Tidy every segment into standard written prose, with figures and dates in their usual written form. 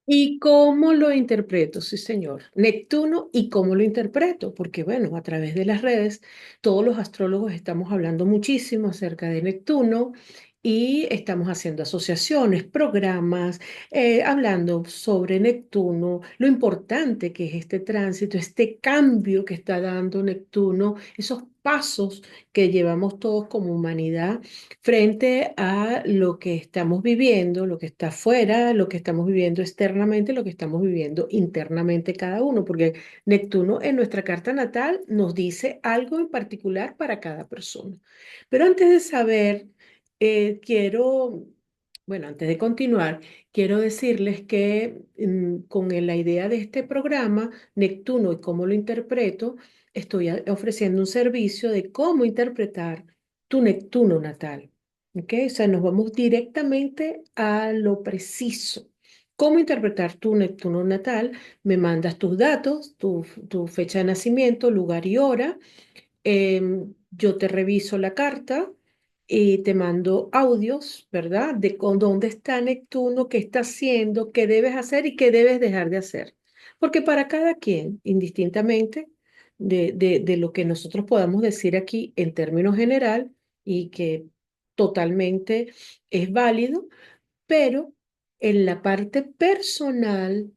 ¿Y cómo lo interpreto? Sí, señor. Neptuno, ¿y cómo lo interpreto? Porque, bueno, a través de las redes, todos los astrólogos estamos hablando muchísimo acerca de Neptuno y estamos haciendo asociaciones, programas, hablando sobre Neptuno, lo importante que es este tránsito, este cambio que está dando Neptuno, esos pasos que llevamos todos como humanidad frente a lo que estamos viviendo, lo que está afuera, lo que estamos viviendo externamente, lo que estamos viviendo internamente cada uno, porque Neptuno en nuestra carta natal nos dice algo en particular para cada persona. Pero antes de saber, bueno, antes de continuar, quiero decirles que con la idea de este programa, Neptuno y cómo lo interpreto, estoy ofreciendo un servicio de cómo interpretar tu Neptuno natal. ¿Ok? O sea, nos vamos directamente a lo preciso. ¿Cómo interpretar tu Neptuno natal? Me mandas tus datos, tu fecha de nacimiento, lugar y hora. Yo te reviso la carta y te mando audios, ¿verdad? De con dónde está Neptuno, qué está haciendo, qué debes hacer y qué debes dejar de hacer. Porque para cada quien, indistintamente de lo que nosotros podamos decir aquí en términos general y que totalmente es válido, pero en la parte personal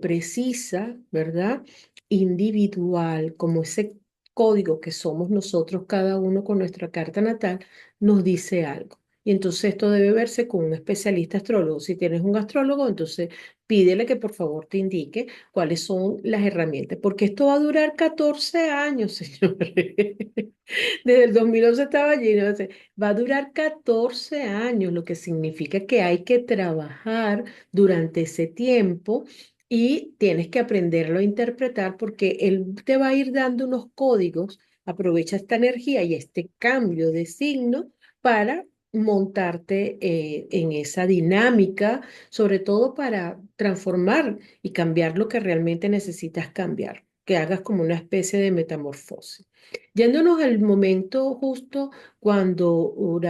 precisa, ¿verdad? Individual, como ese código que somos nosotros, cada uno con nuestra carta natal, nos dice algo. Y entonces esto debe verse con un especialista astrólogo. Si tienes un astrólogo, entonces pídele que por favor te indique cuáles son las herramientas, porque esto va a durar 14 años, señores. Desde el 2011 estaba allí, ¿no? O sea, va a durar 14 años, lo que significa que hay que trabajar durante ese tiempo y tienes que aprenderlo a interpretar porque él te va a ir dando unos códigos. Aprovecha esta energía y este cambio de signo para montarte en esa dinámica, sobre todo para transformar y cambiar lo que realmente necesitas cambiar, que hagas como una especie de metamorfosis. Yéndonos al momento justo cuando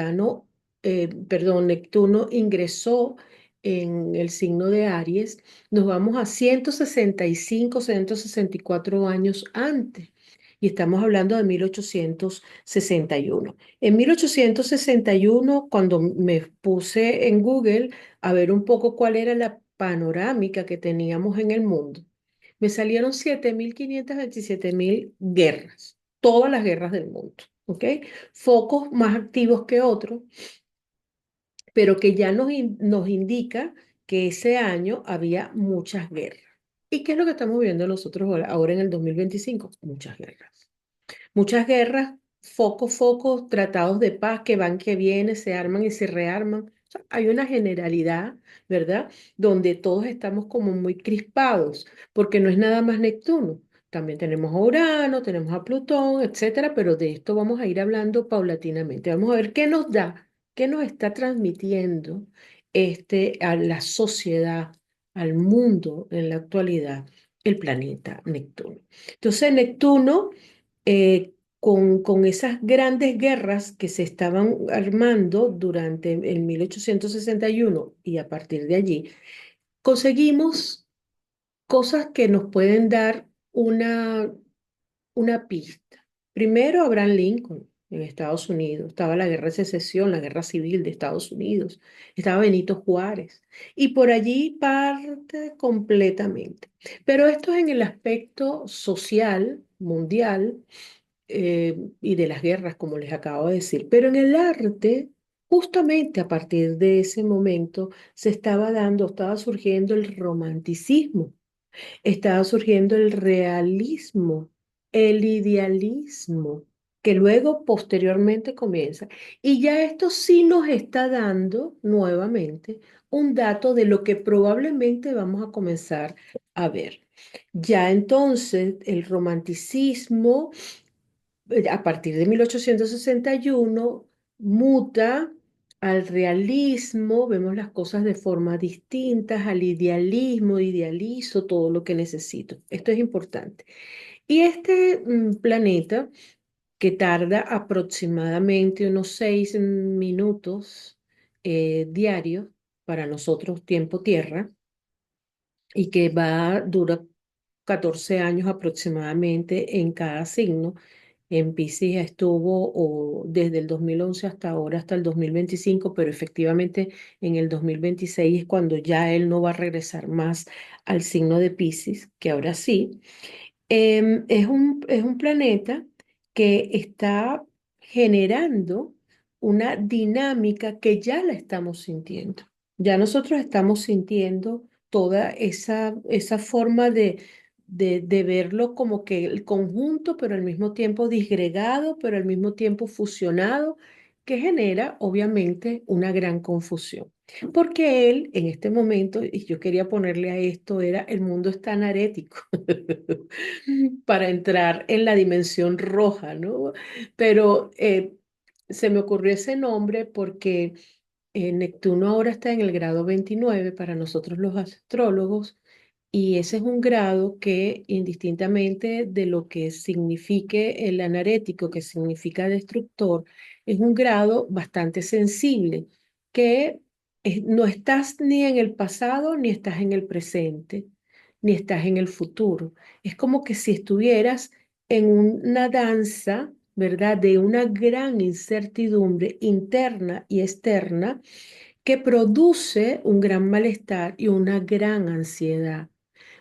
Neptuno ingresó en el signo de Aries, nos vamos a 165, 164 años antes. Y estamos hablando de 1861. En 1861, cuando me puse en Google a ver un poco cuál era la panorámica que teníamos en el mundo, me salieron 7.527.000 guerras, todas las guerras del mundo, ¿ok? Focos más activos que otros, pero que ya nos indica que ese año había muchas guerras. ¿Y qué es lo que estamos viendo nosotros ahora en el 2025? Muchas guerras. Muchas guerras, focos, tratados de paz que van, que vienen, se arman y se rearman. O sea, hay una generalidad, ¿verdad? Donde todos estamos como muy crispados, porque no es nada más Neptuno. También tenemos a Urano, tenemos a Plutón, etcétera, pero de esto vamos a ir hablando paulatinamente. Vamos a ver qué nos da, qué nos está transmitiendo a la sociedad, al mundo en la actualidad, el planeta Neptuno. Entonces, Neptuno con esas grandes guerras que se estaban armando durante el 1861 y a partir de allí, conseguimos cosas que nos pueden dar una pista. Primero, Abraham Lincoln en Estados Unidos, estaba la guerra de secesión, la guerra civil de Estados Unidos, estaba Benito Juárez, y por allí parte completamente. Pero esto es en el aspecto social, mundial y de las guerras, como les acabo de decir. Pero en el arte, justamente a partir de ese momento, estaba surgiendo el romanticismo, estaba surgiendo el realismo, el idealismo, que luego posteriormente comienza. Y ya esto sí nos está dando nuevamente un dato de lo que probablemente vamos a comenzar a ver. Ya entonces el romanticismo a partir de 1861 muta al realismo, vemos las cosas de forma distinta, al idealismo, idealizo todo lo que necesito. Esto es importante. Y este planeta, que tarda aproximadamente unos 6 minutos diarios para nosotros, tiempo tierra, y que dura 14 años aproximadamente en cada signo. En Piscis estuvo desde el 2011 hasta ahora, hasta el 2025, pero efectivamente en el 2026 es cuando ya él no va a regresar más al signo de Piscis, que ahora sí. Es un planeta que está generando una dinámica que ya la estamos sintiendo. Ya nosotros estamos sintiendo toda esa forma de verlo como que el conjunto, pero al mismo tiempo disgregado, pero al mismo tiempo fusionado, que genera obviamente una gran confusión. Porque él, en este momento, y yo quería ponerle a esto, era el mundo es tan arético para entrar en la dimensión roja, ¿no? Pero se me ocurrió ese nombre porque Neptuno ahora está en el grado 29 para nosotros los astrólogos y ese es un grado que indistintamente de lo que signifique el anarético, que significa destructor, es un grado bastante sensible, que no estás ni en el pasado, ni estás en el presente, ni estás en el futuro. Es como que si estuvieras en una danza, ¿verdad? De una gran incertidumbre interna y externa que produce un gran malestar y una gran ansiedad.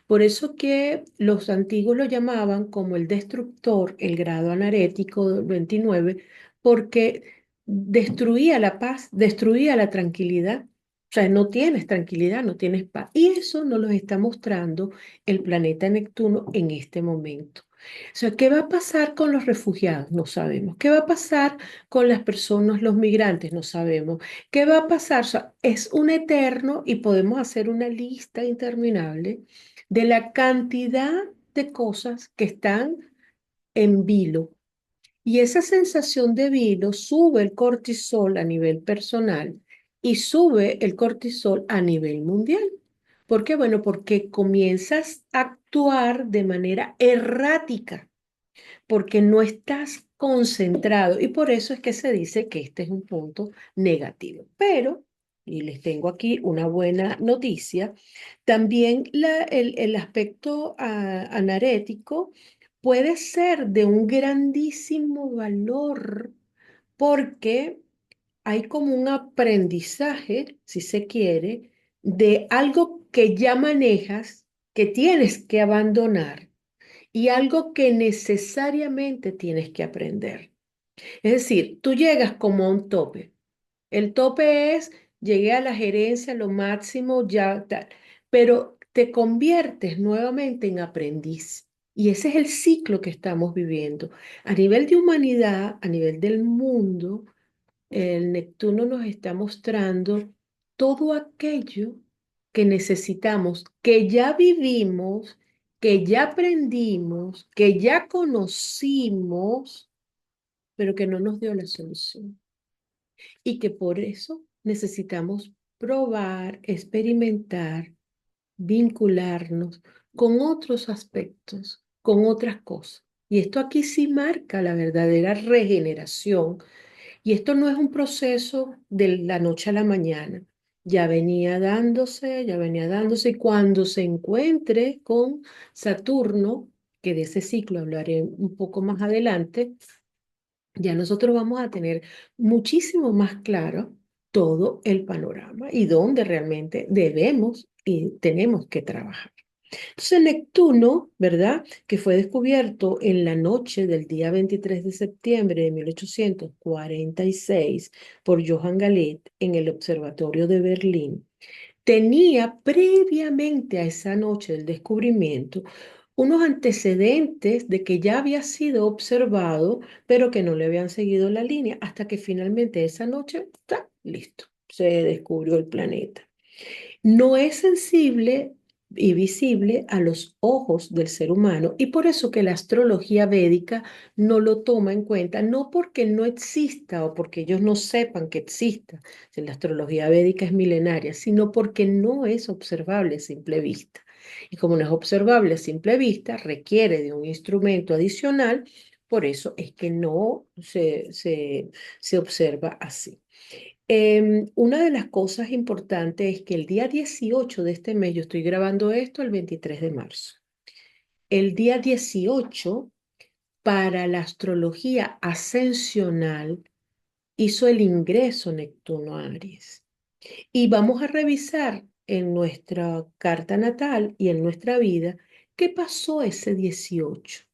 Por eso que los antiguos lo llamaban como el destructor, el grado anarético del 29, porque destruía la paz, destruía la tranquilidad. O sea, no tienes tranquilidad, no tienes paz. Y eso nos lo está mostrando el planeta Neptuno en este momento. O sea, ¿qué va a pasar con los refugiados? No sabemos. ¿Qué va a pasar con las personas, los migrantes? No sabemos. ¿Qué va a pasar? O sea, es un eterno y podemos hacer una lista interminable de la cantidad de cosas que están en vilo. Y esa sensación de vilo sube el cortisol a nivel personal y sube el cortisol a nivel mundial. ¿Por qué? Bueno, porque comienzas a actuar de manera errática porque no estás concentrado y por eso es que se dice que este es un punto negativo. Pero, y les tengo aquí una buena noticia, también el aspecto anarético puede ser de un grandísimo valor porque hay como un aprendizaje, si se quiere, de algo que ya manejas, que tienes que abandonar y algo que necesariamente tienes que aprender. Es decir, tú llegas como a un tope. El tope es, llegué a la gerencia, lo máximo, ya tal, pero te conviertes nuevamente en aprendiz. Y ese es el ciclo que estamos viviendo. A nivel de humanidad, a nivel del mundo, el Neptuno nos está mostrando todo aquello que necesitamos, que ya vivimos, que ya aprendimos, que ya conocimos, pero que no nos dio la solución. Y que por eso necesitamos probar, experimentar, vincularnos con otros aspectos, con otras cosas. Y esto aquí sí marca la verdadera regeneración y esto no es un proceso de la noche a la mañana. Ya venía dándose, y cuando se encuentre con Saturno, que de ese ciclo hablaré un poco más adelante, ya nosotros vamos a tener muchísimo más claro todo el panorama y dónde realmente debemos y tenemos que trabajar. Entonces Neptuno, ¿verdad? Que fue descubierto en la noche del día 23 de septiembre de 1846 por Johann Galet en el Observatorio de Berlín, tenía previamente a esa noche del descubrimiento unos antecedentes de que ya había sido observado, pero que no le habían seguido la línea, hasta que finalmente esa noche, está listo, se descubrió el planeta. No es sensible y visible a los ojos del ser humano y por eso que la astrología védica no lo toma en cuenta, no porque no exista o porque ellos no sepan que exista, si la astrología védica es milenaria, sino porque no es observable a simple vista. Y como no es observable a simple vista, requiere de un instrumento adicional, por eso es que no se observa así. Una de las cosas importantes es que el día 18 de este mes, yo estoy grabando esto el 23 de marzo, el día 18 para la astrología ascensional hizo el ingreso Neptuno a Aries. Y vamos a revisar en nuestra carta natal y en nuestra vida qué pasó ese 18.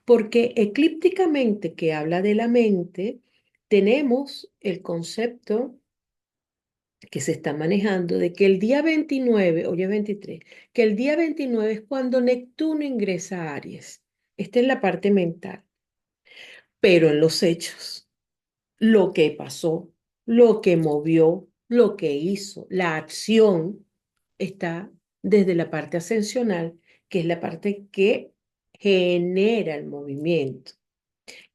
Porque eclípticamente, que habla de la mente, tenemos el concepto que se está manejando de que el día 29, hoy es 23, que el día 29 es cuando Neptuno ingresa a Aries. Esta es la parte mental, pero en los hechos, lo que pasó, lo que movió, lo que hizo, la acción está desde la parte ascensional, que es la parte que genera el movimiento,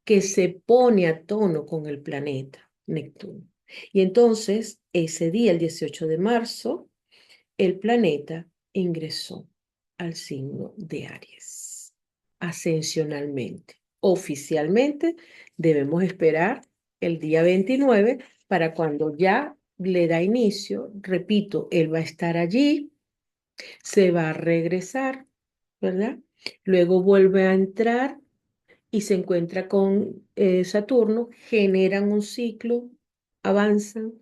que se pone a tono con el planeta Neptuno. Y entonces, ese día, el 18 de marzo, el planeta ingresó al signo de Aries, ascensionalmente. Oficialmente debemos esperar el día 29 para cuando ya le da inicio, repito, él va a estar allí, se va a regresar, ¿verdad? Luego vuelve a entrar y se encuentra con Saturno, generan un ciclo, avanzan,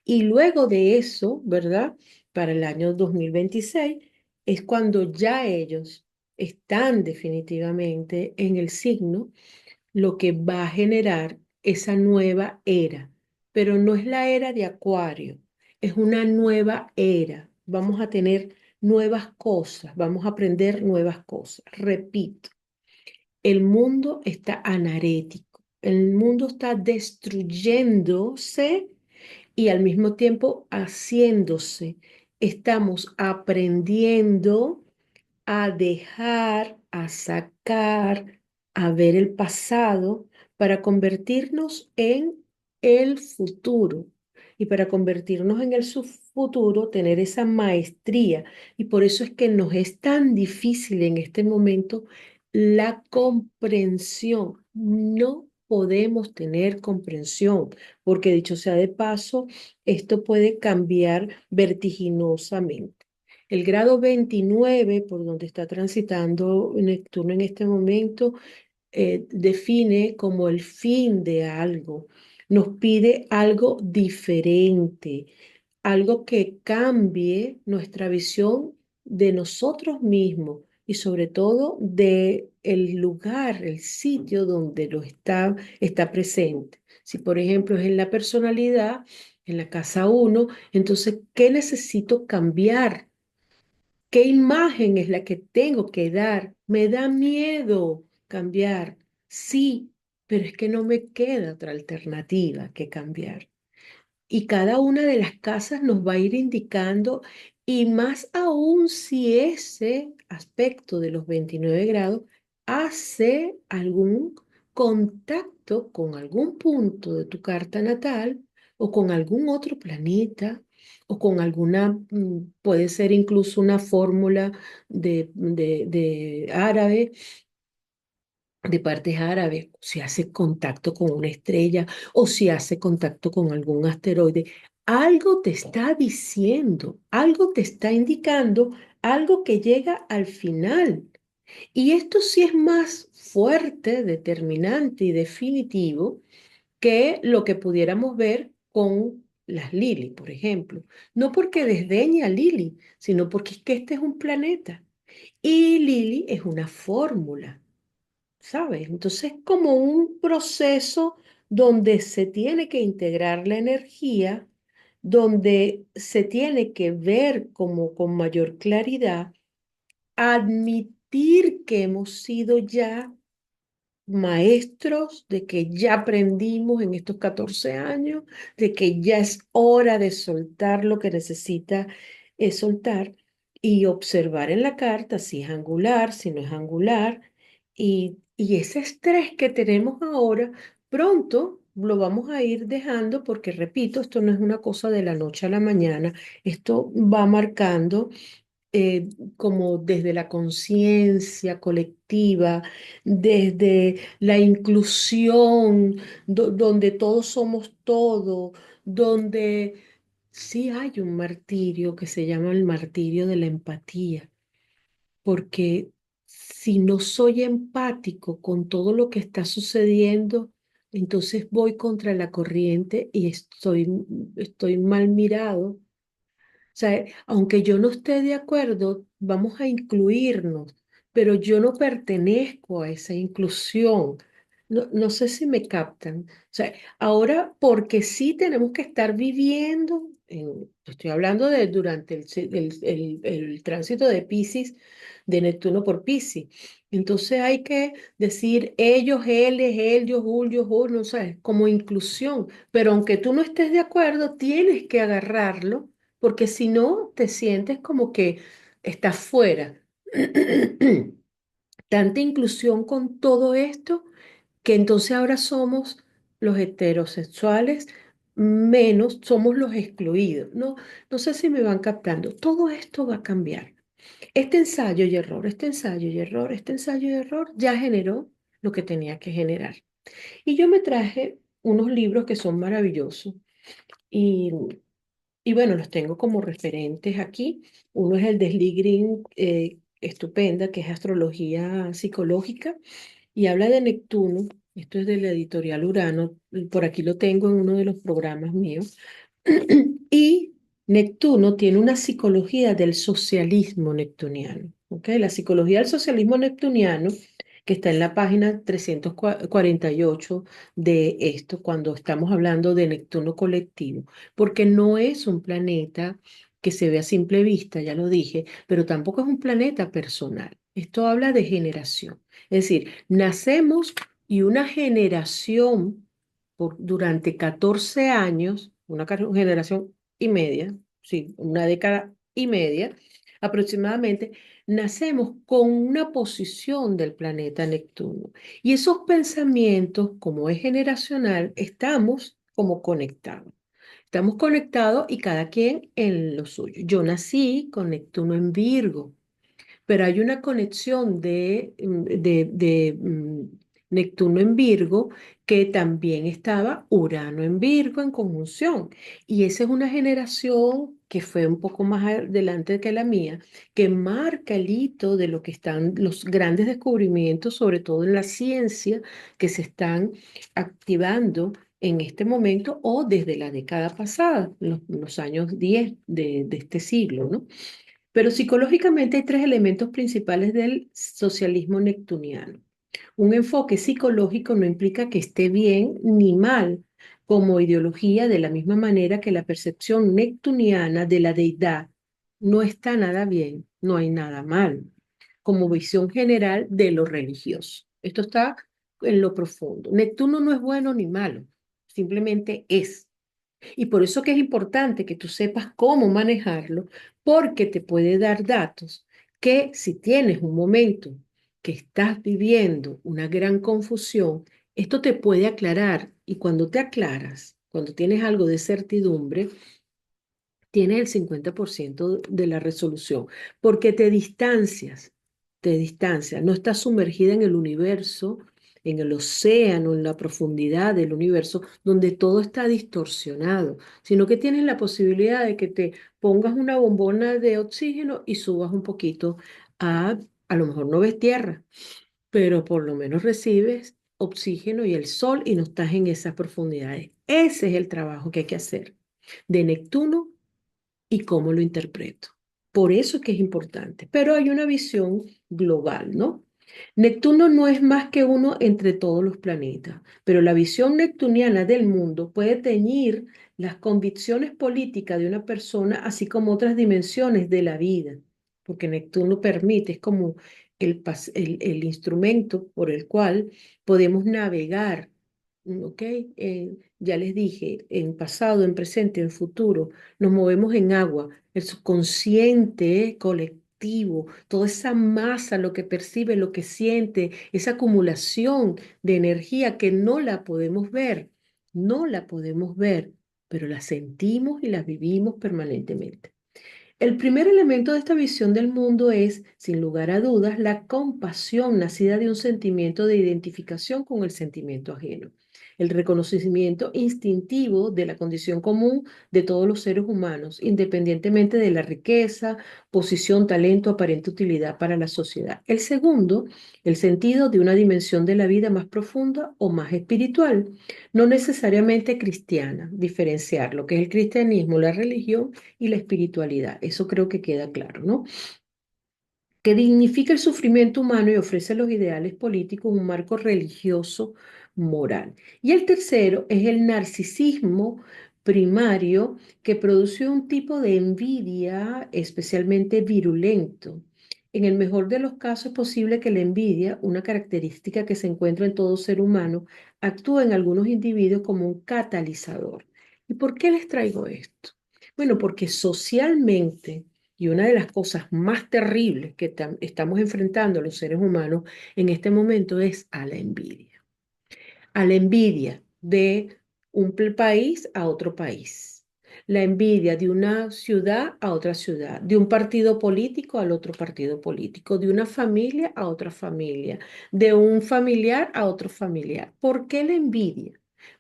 y luego de eso, ¿verdad? Para el año 2026 es cuando ya ellos están definitivamente en el signo, lo que va a generar esa nueva era, pero no es la era de Acuario, es una nueva era. Vamos a tener nuevas cosas, vamos a aprender nuevas cosas. Repito, el mundo está anarético, el mundo está destruyéndose y al mismo tiempo haciéndose. Estamos aprendiendo a dejar, a sacar, a ver el pasado para convertirnos en el futuro. Y para convertirnos en el futuro, tener esa maestría. Y por eso es que nos es tan difícil en este momento la comprensión. No podemos tener comprensión, porque dicho sea de paso, esto puede cambiar vertiginosamente. El grado 29, por donde está transitando Neptuno en este momento, define como el fin de algo. Nos pide algo diferente, algo que cambie nuestra visión de nosotros mismos y sobre todo de el lugar, el sitio donde está presente. Si por ejemplo es en la personalidad, en la casa uno, entonces, ¿qué necesito cambiar? ¿Qué imagen es la que tengo que dar? Me da miedo cambiar. Sí, pero es que no me queda otra alternativa que cambiar. Y cada una de las casas nos va a ir indicando, y más aún si ese aspecto de los 29 grados hace algún contacto con algún punto de tu carta natal o con algún otro planeta o con alguna, puede ser incluso una fórmula de árabe, de partes árabes, si hace contacto con una estrella o si hace contacto con algún asteroide, algo te está diciendo, algo te está indicando, algo que llega al final. Y esto sí es más fuerte, determinante y definitivo que lo que pudiéramos ver con las Lili, por ejemplo. No porque desdeñe a Lili, sino porque es que este es un planeta y Lili es una fórmula. ¿Sabes? Entonces, como un proceso donde se tiene que integrar la energía, donde se tiene que ver como con mayor claridad, admitir que hemos sido ya maestros, de que ya aprendimos en estos 14 años, de que ya es hora de soltar lo que necesita soltar y observar en la carta si es angular, si no es angular. Y ese estrés que tenemos ahora, pronto lo vamos a ir dejando porque, repito, esto no es una cosa de la noche a la mañana, esto va marcando eh, como desde la conciencia colectiva, desde la inclusión, donde todos somos todo, donde sí hay un martirio que se llama el martirio de la empatía, porque si no soy empático con todo lo que está sucediendo, entonces voy contra la corriente y estoy mal mirado. O sea, aunque yo no esté de acuerdo, vamos a incluirnos, pero yo no pertenezco a esa inclusión. No sé si me captan. O sea, ahora, porque sí tenemos que estar viviendo, estoy hablando de durante el tránsito de Piscis, de Neptuno por Piscis. Entonces hay que decir ellos, ellos, Julio, no sabes, como inclusión. Pero aunque tú no estés de acuerdo, tienes que agarrarlo porque si no, te sientes como que estás fuera. Tanta inclusión con todo esto que entonces ahora somos los heterosexuales menos, somos los excluidos. No sé si me van captando. Todo esto va a cambiar. Este ensayo y error, este ensayo y error, este ensayo y error ya generó lo que tenía que generar. Y yo me traje unos libros que son maravillosos. Y y bueno, los tengo como referentes aquí. Uno es el de Lee Green, estupenda, que es astrología psicológica, y habla de Neptuno. Esto es de la editorial Urano. Por aquí lo tengo en uno de los programas míos. Y Neptuno tiene una psicología del socialismo neptuniano. ¿Ok? La psicología del socialismo neptuniano, que está en la página 348 de esto, cuando estamos hablando de Neptuno colectivo, porque no es un planeta que se ve a simple vista, ya lo dije, pero tampoco es un planeta personal. Esto habla de generación. Es decir, nacemos y una generación durante 14 años, una generación y media, sí, una década y media aproximadamente, nacemos con una posición del planeta Neptuno. Y esos pensamientos, como es generacional, estamos como conectados. Estamos conectados y cada quien en lo suyo. Yo nací con Neptuno en Virgo, pero hay una conexión de Neptuno en Virgo que también estaba Urano en Virgo en conjunción. Y esa es una generación que fue un poco más adelante que la mía, que marca el hito de lo que están los grandes descubrimientos, sobre todo en la ciencia, que se están activando en este momento o desde la década pasada, los años 10 de este siglo, ¿no? Pero psicológicamente hay tres elementos principales del socialismo neptuniano. Un enfoque psicológico no implica que esté bien ni mal como ideología, de la misma manera que la percepción neptuniana de la deidad no está nada bien, no hay nada mal, como visión general de lo religioso. Esto está en lo profundo. Neptuno no es bueno ni malo, simplemente es. Y por eso que es importante que tú sepas cómo manejarlo, porque te puede dar datos que si tienes un momento que estás viviendo una gran confusión, esto te puede aclarar. Y cuando te aclaras, cuando tienes algo de certidumbre, tienes el 50% de la resolución, porque te distancias, no estás sumergida en el universo, en el océano, en la profundidad del universo, donde todo está distorsionado, sino que tienes la posibilidad de que te pongas una bombona de oxígeno y subas un poquito a lo mejor no ves tierra, pero por lo menos recibes oxígeno y el sol y no estás en esas profundidades. Ese es el trabajo que hay que hacer. De Neptuno y cómo lo interpreto. Por eso es que es importante. Pero hay una visión global, ¿no? Neptuno no es más que uno entre todos los planetas, pero la visión neptuniana del mundo puede teñir las convicciones políticas de una persona, así como otras dimensiones de la vida, porque Neptuno permite, es como el instrumento por el cual podemos navegar. ¿Ok? Ya les dije, en pasado, en presente, en futuro, nos movemos en agua, el subconsciente colectivo, toda esa masa, lo que percibe, lo que siente, esa acumulación de energía que no la podemos ver, no la podemos ver, pero la sentimos y la vivimos permanentemente. El primer elemento de esta visión del mundo es, sin lugar a dudas, la compasión nacida de un sentimiento de identificación con el sentimiento ajeno. el reconocimiento instintivo de la condición común de todos los seres humanos, independientemente de la riqueza, posición, talento, aparente utilidad para la sociedad. El segundo, el sentido de una dimensión de la vida más profunda o más espiritual, no necesariamente cristiana, diferenciar lo que es el cristianismo, la religión y la espiritualidad. Eso creo que queda claro, ¿no? Que dignifica el sufrimiento humano y ofrece a los ideales políticos un marco religioso moral. Y el tercero es el narcisismo primario que produce un tipo de envidia especialmente virulento. En el mejor de los casos es posible que la envidia, una característica que se encuentra en todo ser humano, actúe en algunos individuos como un catalizador. ¿Y por qué les traigo esto? Bueno, porque socialmente y una de las cosas más terribles que estamos enfrentando los seres humanos en este momento es a la envidia de un país a otro país, la envidia de una ciudad a otra ciudad, de un partido político al otro partido político, de una familia a otra familia, de un familiar a otro familiar. ¿Por qué la envidia?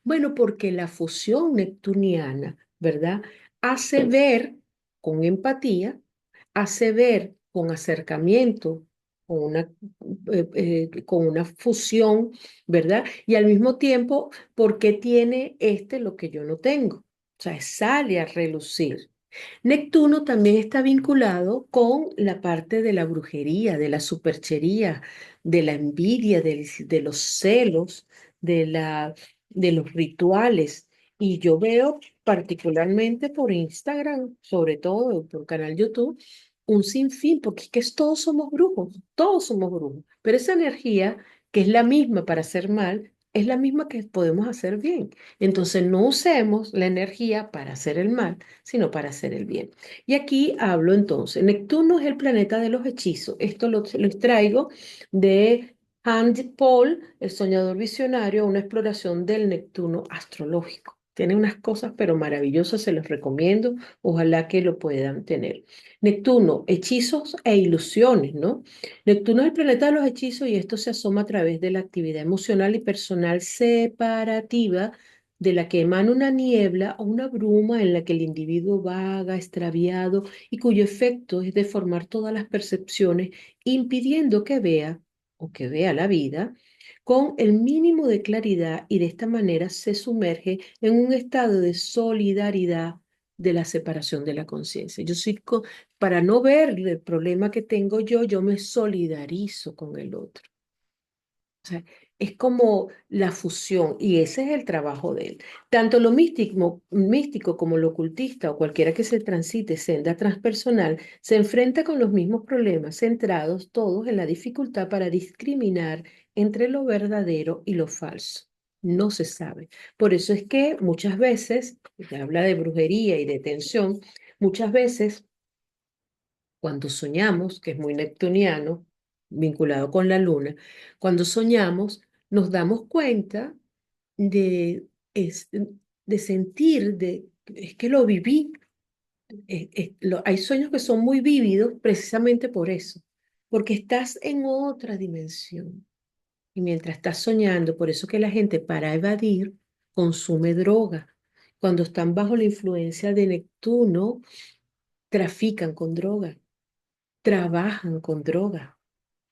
Bueno, porque la fusión neptuniana, ¿verdad? Hace ver con empatía, hace ver con acercamiento, con una fusión, ¿verdad? Y al mismo tiempo, ¿por qué tiene este lo que yo no tengo? O sea, sale a relucir. Neptuno también está vinculado con la parte de la brujería, de la superchería, de la envidia, de los celos, de de los rituales. Y yo veo particularmente por Instagram, sobre todo por canal YouTube, un sinfín, porque es que todos somos brujos, pero esa energía que es la misma para hacer mal, es la misma que podemos hacer bien. Entonces no usemos la energía para hacer el mal, sino para hacer el bien. Y aquí hablo entonces, Neptuno es el planeta de los hechizos. Esto lo extraigo de Hand Paul, el soñador visionario, una exploración del Neptuno astrológico. Tiene unas cosas, pero maravillosas, se los recomiendo. Ojalá que lo puedan tener. Neptuno, hechizos e ilusiones, ¿no? Neptuno es el planeta de los hechizos y esto se asoma a través de la actividad emocional y personal separativa de la que emana una niebla o una bruma en la que el individuo vaga, extraviado y cuyo efecto es deformar todas las percepciones, impidiendo que vea o que vea la vida con el mínimo de claridad y de esta manera se sumerge en un estado de solidaridad de la separación de la conciencia. Para no ver el problema que tengo yo me solidarizo con el otro. O sea, es como la fusión y ese es el trabajo de él. Tanto lo místico como lo ocultista o cualquiera que se transite senda transpersonal se enfrenta con los mismos problemas centrados todos en la dificultad para discriminar entre lo verdadero y lo falso. No se sabe. Por eso es que muchas veces, se habla de brujería y de tensión, muchas veces cuando soñamos, que es muy neptuniano, vinculado con la luna, cuando soñamos nos damos cuenta de, es- de sentir, es que lo viví. Hay sueños que son muy vívidos precisamente por eso, porque estás en otra dimensión. Y mientras estás soñando, por eso que la gente para evadir consume droga. Cuando están bajo la influencia de Neptuno, trafican con droga, trabajan con droga.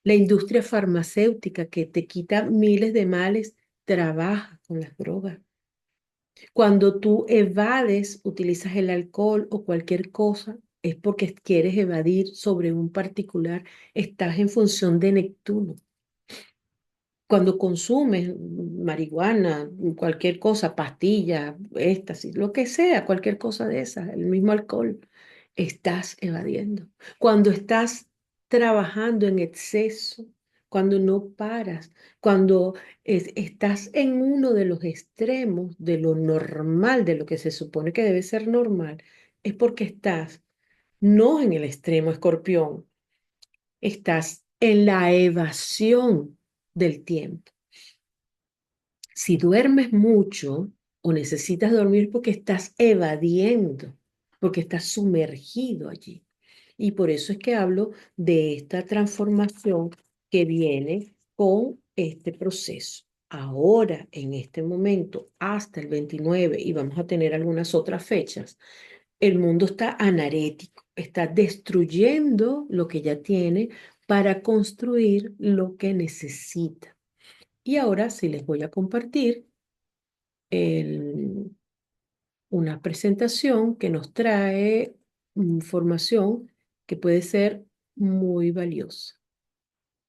La industria farmacéutica que te quita miles de males trabaja con las drogas. Cuando tú evades, utilizas el alcohol o cualquier cosa, es porque quieres evadir sobre un particular, estás en función de Neptuno. Cuando consumes marihuana, cualquier cosa, pastillas, éxtasis, lo que sea, cualquier cosa de esas, el mismo alcohol, estás evadiendo. Cuando estás trabajando en exceso, cuando no paras, cuando estás en uno de los extremos de lo normal, de lo que se supone que debe ser normal, es porque estás no en el extremo escorpión, estás en la evasión del tiempo. Si duermes mucho o necesitas dormir porque estás evadiendo, porque estás sumergido allí. Y por eso es que hablo de esta transformación que viene con este proceso. Ahora, en este momento, hasta el 29, y vamos a tener algunas otras fechas, el mundo está anarético, está destruyendo lo que ya tiene para construir lo que necesita. Y ahora sí les voy a compartir el- una presentación que nos trae información que puede ser muy valiosa.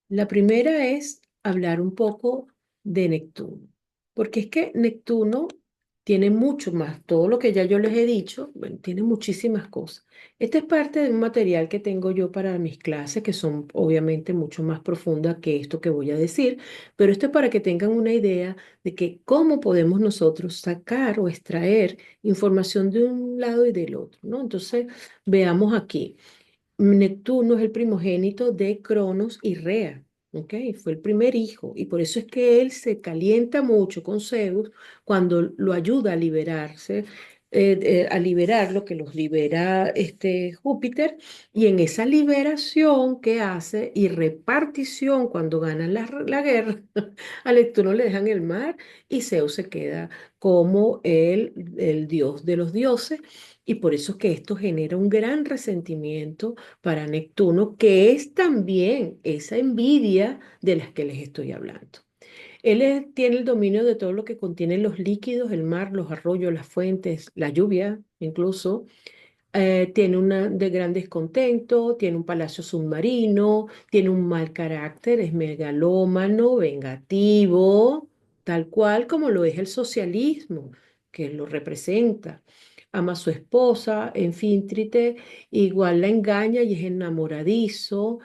La primera es hablar un poco de Neptuno, porque es que Neptuno tiene mucho más, todo lo que ya yo les he dicho, bueno, tiene muchísimas cosas. Esta es parte de un material que tengo yo para mis clases, que son obviamente mucho más profundas que esto que voy a decir, pero esto es para que tengan una idea de que cómo podemos nosotros sacar o extraer información de un lado y del otro, ¿no? Entonces, veamos aquí. Neptuno es el primogénito de Cronos y Rea, ¿ok? Fue el primer hijo y por eso es que él se calienta mucho con Zeus cuando lo ayuda a liberarse, a liberar lo que los libera este Júpiter y en esa liberación que hace y repartición cuando ganan la guerra, a Neptuno le dejan el mar y Zeus se queda como el dios de los dioses. Y por eso es que esto genera un gran resentimiento para Neptuno, que es también esa envidia de las que les estoy hablando. Tiene el dominio de todo lo que contiene los líquidos, el mar, los arroyos, las fuentes, la lluvia, incluso. Tiene una de gran descontento, tiene un palacio submarino, tiene un mal carácter, es megalómano, vengativo, tal cual como lo es el socialismo, que lo representa. Ama a su esposa, Enfíntrite, igual la engaña y es enamoradizo.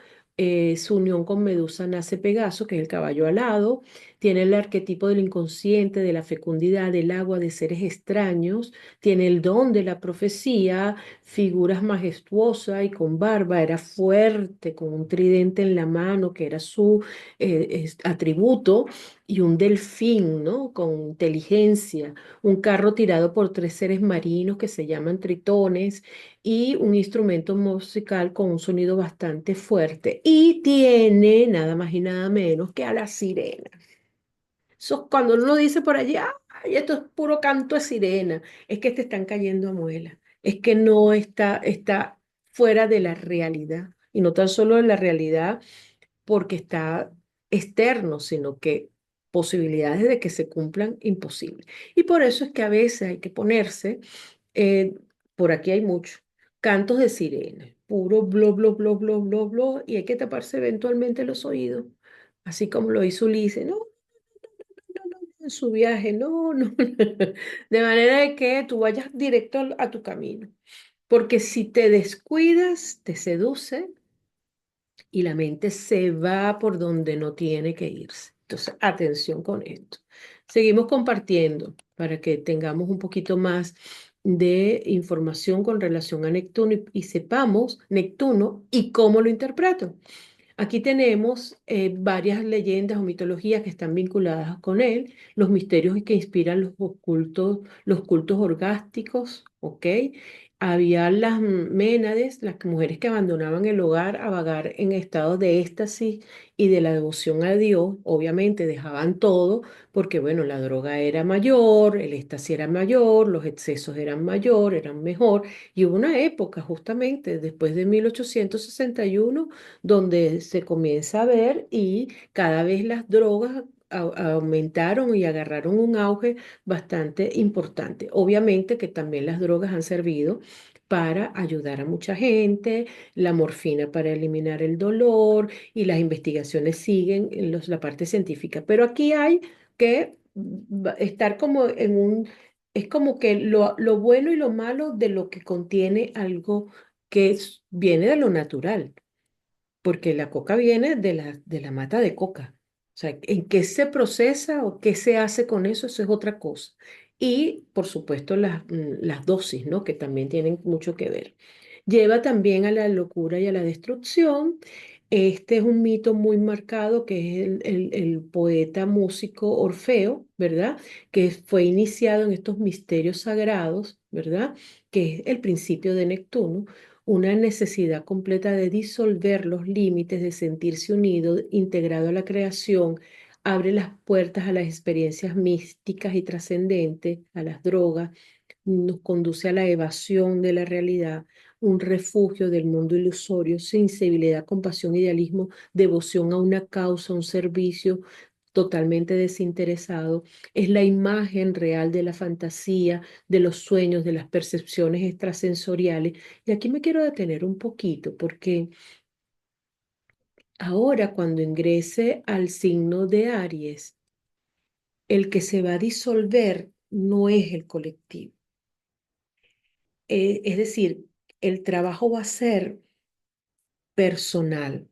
Su unión con Medusa nace Pegaso, que es el caballo alado. Tiene el arquetipo del inconsciente, de la fecundidad, del agua, de seres extraños. Tiene el don de la profecía, figuras majestuosas y con barba, era fuerte, con un tridente en la mano, que era su atributo, y un delfín, ¿no? Con inteligencia, un carro tirado por tres seres marinos que se llaman tritones, y un instrumento musical con un sonido bastante fuerte. Y tiene nada más y nada menos que a la sirena. Eso cuando uno dice por allí, ay, esto es puro canto de sirena, es que te están cayendo a muela, es que no está fuera de la realidad, y no tan solo de la realidad porque está externo, sino que posibilidades de que se cumplan imposibles. Y por eso es que a veces hay que ponerse, eh, por aquí hay mucho, cantos de sirena, puro blo, blo, blo, blo, blo, blo, y hay que taparse eventualmente los oídos, así como lo hizo Ulises, ¿no? En su viaje, no, no, de manera de que tú vayas directo a tu camino, porque si te descuidas, te seduce y la mente se va por donde no tiene que irse. Entonces, atención con esto. Seguimos compartiendo para que tengamos un poquito más de información con relación a Neptuno y sepamos Neptuno y cómo lo interpreto. Aquí tenemos varias leyendas o mitologías que están vinculadas con él, los misterios que inspiran los cultos orgásticos, ¿ok? Había las Ménades, las mujeres que abandonaban el hogar a vagar en estados de éxtasis y de la devoción a Dios. Obviamente dejaban todo porque, bueno, la droga era mayor, el éxtasis era mayor, los excesos eran mayor, eran mejor. Y hubo una época, justamente después de 1861 donde se comienza a ver y cada vez las drogas aumentaron y agarraron un auge bastante importante. Obviamente que también las drogas han servido para ayudar a mucha gente, la morfina para eliminar el dolor y las investigaciones siguen en la parte científica. Pero aquí hay que estar como en un, es como que lo bueno y lo malo de lo que contiene algo viene de lo natural porque la coca viene de la mata de coca. O sea, en qué se procesa o qué se hace con eso, eso es otra cosa. Y, por supuesto, las dosis, ¿no? Que también tienen mucho que ver. Lleva también a la locura y a la destrucción. Este es un mito muy marcado que es el poeta músico Orfeo, ¿verdad? Que fue iniciado en estos misterios sagrados, ¿verdad? Que es el principio de Neptuno, una necesidad completa de disolver los límites, de sentirse unido, integrado a la creación, abre las puertas a las experiencias místicas y trascendentes, a las drogas, nos conduce a la evasión de la realidad, un refugio del mundo ilusorio, sensibilidad, compasión, idealismo, devoción a una causa, un servicio totalmente desinteresado. Es la imagen real de la fantasía, de los sueños, de las percepciones extrasensoriales. Y aquí me quiero detener un poquito porque ahora cuando ingrese al signo de Aries, el que se va a disolver no es el colectivo. Es decir, el trabajo va a ser personal.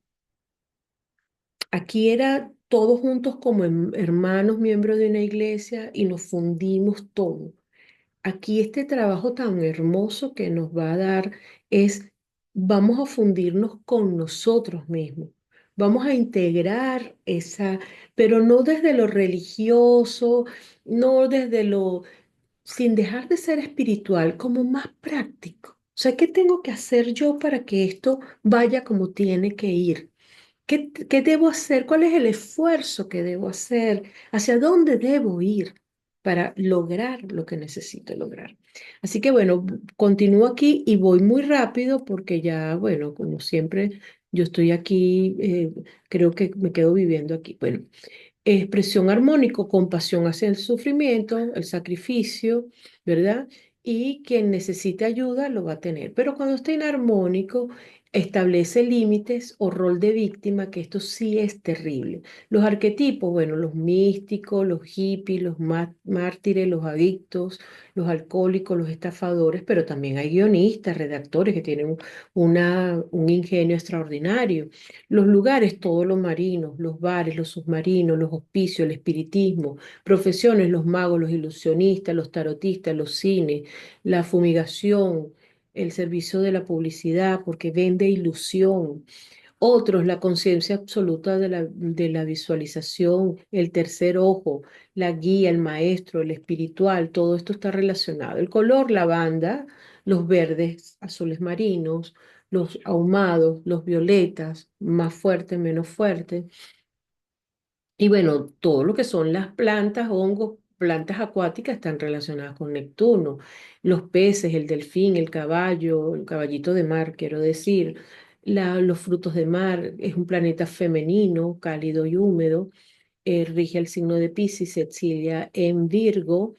Aquí era todos juntos como hermanos, miembros de una iglesia y nos fundimos todo. Aquí este trabajo tan hermoso que nos va a dar es, vamos a fundirnos con nosotros mismos. Vamos a integrar esa, pero no desde lo religioso, no desde lo, sin dejar de ser espiritual, como más práctico. O sea, ¿qué tengo que hacer yo para que esto vaya como tiene que ir? ¿Qué debo hacer? ¿Cuál es el esfuerzo que debo hacer? ¿Hacia dónde debo ir para lograr lo que necesito lograr? Así que bueno, continúo aquí y voy muy rápido porque ya, bueno, como siempre, yo estoy aquí, creo que me quedo viviendo aquí. Bueno, expresión armónico, compasión hacia el sufrimiento, el sacrificio, ¿verdad? Y quien necesite ayuda lo va a tener. Pero cuando está inarmónico, establece límites o rol de víctima, que esto sí es terrible. Los arquetipos, bueno, los místicos, los hippies, los mártires, los adictos, los alcohólicos, los estafadores, pero también hay guionistas, redactores que tienen un ingenio extraordinario. Los lugares, todo lo marino, los bares, los submarinos, los hospicios, el espiritismo, profesiones, los magos, los ilusionistas, los tarotistas, los cines, la fumigación, el servicio de la publicidad, porque vende ilusión. Otros, la conciencia absoluta de la visualización, el tercer ojo, la guía, el maestro, el espiritual, todo esto está relacionado. El color, lavanda, los verdes, azules marinos, los ahumados, los violetas, más fuerte, menos fuerte. Y bueno, todo lo que son las plantas, hongos, plantas acuáticas están relacionadas con Neptuno. Los peces, el delfín, el caballo, el caballito de mar, quiero decir. Los frutos de mar es un planeta femenino, cálido y húmedo. Rige el signo de Piscis, se exilia en Virgo,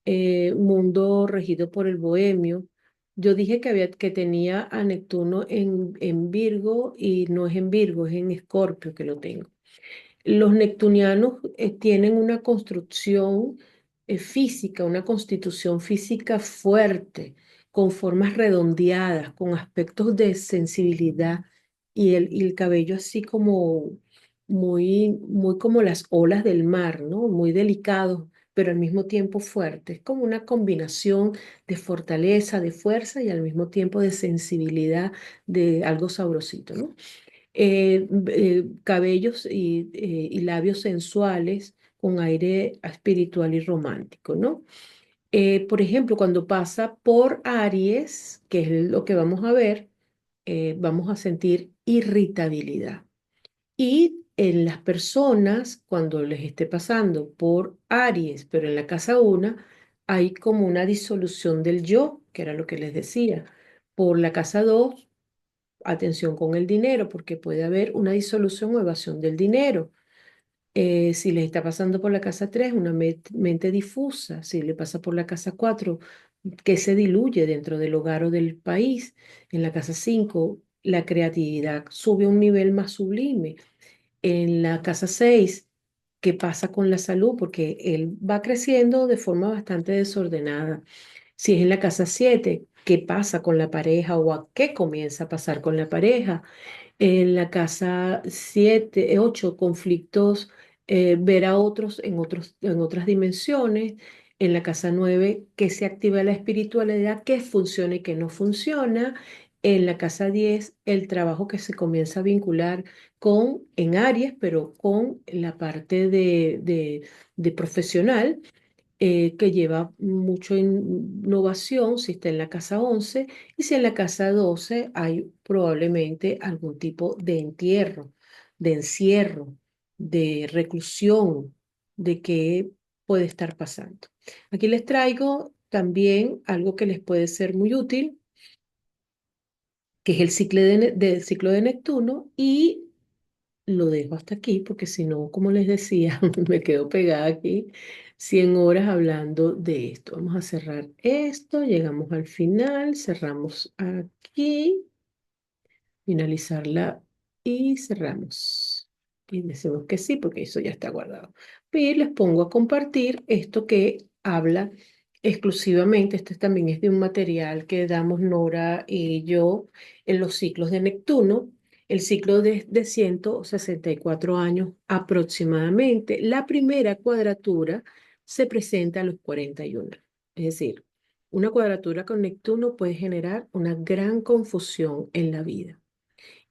mundo regido por el bohemio. Yo dije que tenía a Neptuno en Virgo y no es en Virgo, es en Escorpio que lo tengo. Los neptunianos tienen una construcción física, una constitución física fuerte, con formas redondeadas, con aspectos de sensibilidad y el cabello así como muy como las olas del mar, ¿no? Muy delicados, pero al mismo tiempo fuertes. Es como una combinación de fortaleza, de fuerza y al mismo tiempo de sensibilidad, de algo sabrosito, ¿no? Cabellos y labios sensuales con aire espiritual y romántico, ¿no? Por ejemplo, cuando pasa por Aries, que es lo que vamos a ver, vamos a sentir irritabilidad. Y en las personas, cuando les esté pasando por Aries, pero en la casa 1, hay como una disolución del yo, que era lo que les decía. Por la casa 2 atención con el dinero, porque puede haber una disolución o evasión del dinero. Si le está pasando por la casa 3 una mente difusa. Si le pasa por la casa 4 que se diluye dentro del hogar o del país. En la casa 5 la creatividad sube a un nivel más sublime. En la casa 6, ¿qué pasa con la salud? Porque él va creciendo de forma bastante desordenada. Si es en la casa 7, ¿qué pasa con la pareja o a qué comienza a pasar con la pareja? En la casa 7, 8 conflictos, ver a otros en otras dimensiones. En la casa 9 que se activa la espiritualidad, qué funciona y qué no funciona. En la casa 10 el trabajo que se comienza a vincular en Aries, pero con la parte de profesional, que lleva mucho innovación, si está en la casa 11 y si en la casa 12 hay probablemente algún tipo de entierro, de encierro, de reclusión, de qué puede estar pasando. Aquí les traigo también algo que les puede ser muy útil, que es el ciclo de Neptuno, y lo dejo hasta aquí porque si no, como les decía, me quedo pegada aquí 100 horas hablando de esto. Vamos a cerrar esto, llegamos al final, cerramos aquí, finalizarla y cerramos. Y decimos que sí porque eso ya está guardado. Y les pongo a compartir esto que habla exclusivamente, este también es de un material que damos Nora y yo en los ciclos de Neptuno, el ciclo de 164 años aproximadamente. La primera cuadratura se presenta a los 41. Es decir, una cuadratura con Neptuno puede generar una gran confusión en la vida.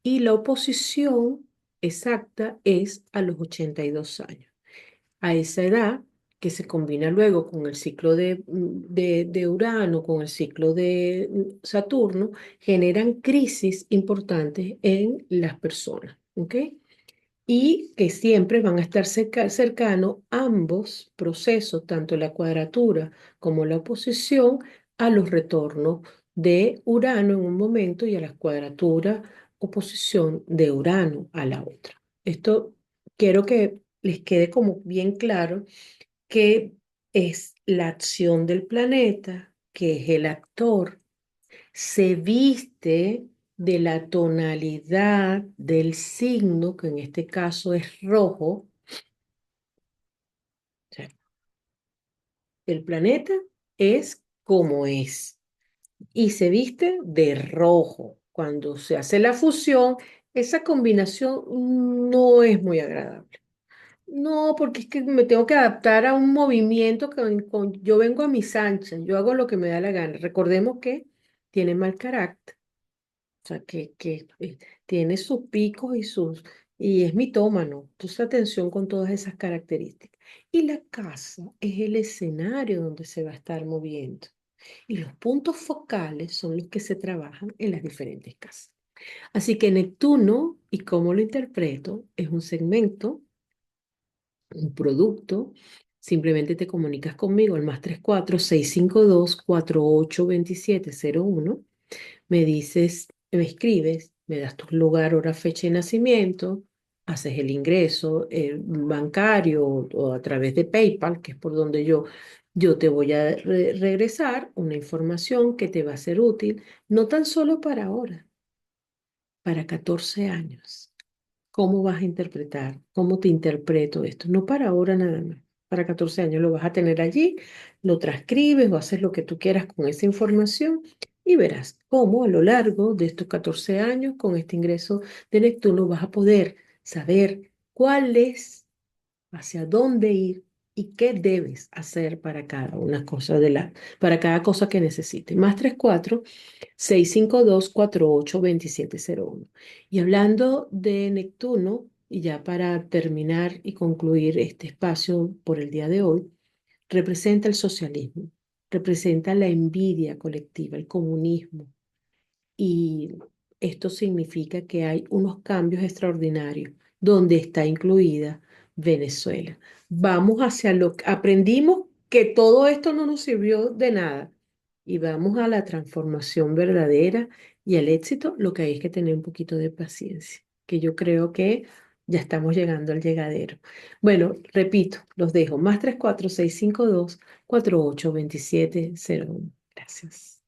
Y la oposición exacta es a los 82 años. A esa edad, que se combina luego con el ciclo de Urano, con el ciclo de Saturno, generan crisis importantes en las personas, ¿ok? Y que siempre van a estar cercanos ambos procesos, tanto la cuadratura como la oposición, a los retornos de Urano en un momento y a la cuadratura, oposición de Urano a la otra. Esto quiero que les quede como bien claro que es la acción del planeta, que es el actor, se viste de la tonalidad del signo, que en este caso es rojo. O sea, el planeta es como es y se viste de rojo. Cuando se hace la fusión, esa combinación no es muy agradable. No, porque es que me tengo que adaptar a un movimiento yo vengo a mis anchas, yo hago lo que me da la gana. Recordemos que tiene mal carácter. O sea, que tiene sus picos y es mitómano. Entonces, atención con todas esas características. Y la casa es el escenario donde se va a estar moviendo. Y los puntos focales son los que se trabajan en las diferentes casas. Así que Neptuno, y cómo lo interpreto, es un segmento, un producto. Simplemente te comunicas conmigo al +34 652 482701. Me dices, me escribes, me das tu lugar, hora, fecha de nacimiento, haces el ingreso bancario o a través de PayPal, que es por donde yo te voy a regresar una información que te va a ser útil, no tan solo para ahora, para 14 años. ¿Cómo vas a interpretar? ¿Cómo te interpreto esto? No para ahora nada más. Para 14 años lo vas a tener allí, lo transcribes o haces lo que tú quieras con esa información y verás cómo a lo largo de estos 14 años, con este ingreso de Neptuno, vas a poder saber cuál es, hacia dónde ir y qué debes hacer para cada una cosa para cada cosa que necesites. +34 652 482701. Y hablando de Neptuno, y ya para terminar y concluir este espacio por el día de hoy, representa el socialismo, representa la envidia colectiva, el comunismo, y esto significa que hay unos cambios extraordinarios donde está incluida Venezuela. Vamos hacia lo que aprendimos, que todo esto no nos sirvió de nada y vamos a la transformación verdadera y al éxito. Lo que hay es que tener un poquito de paciencia, que yo creo que ya estamos llegando al llegadero. Bueno, repito, los dejo +34 652 482701. Gracias.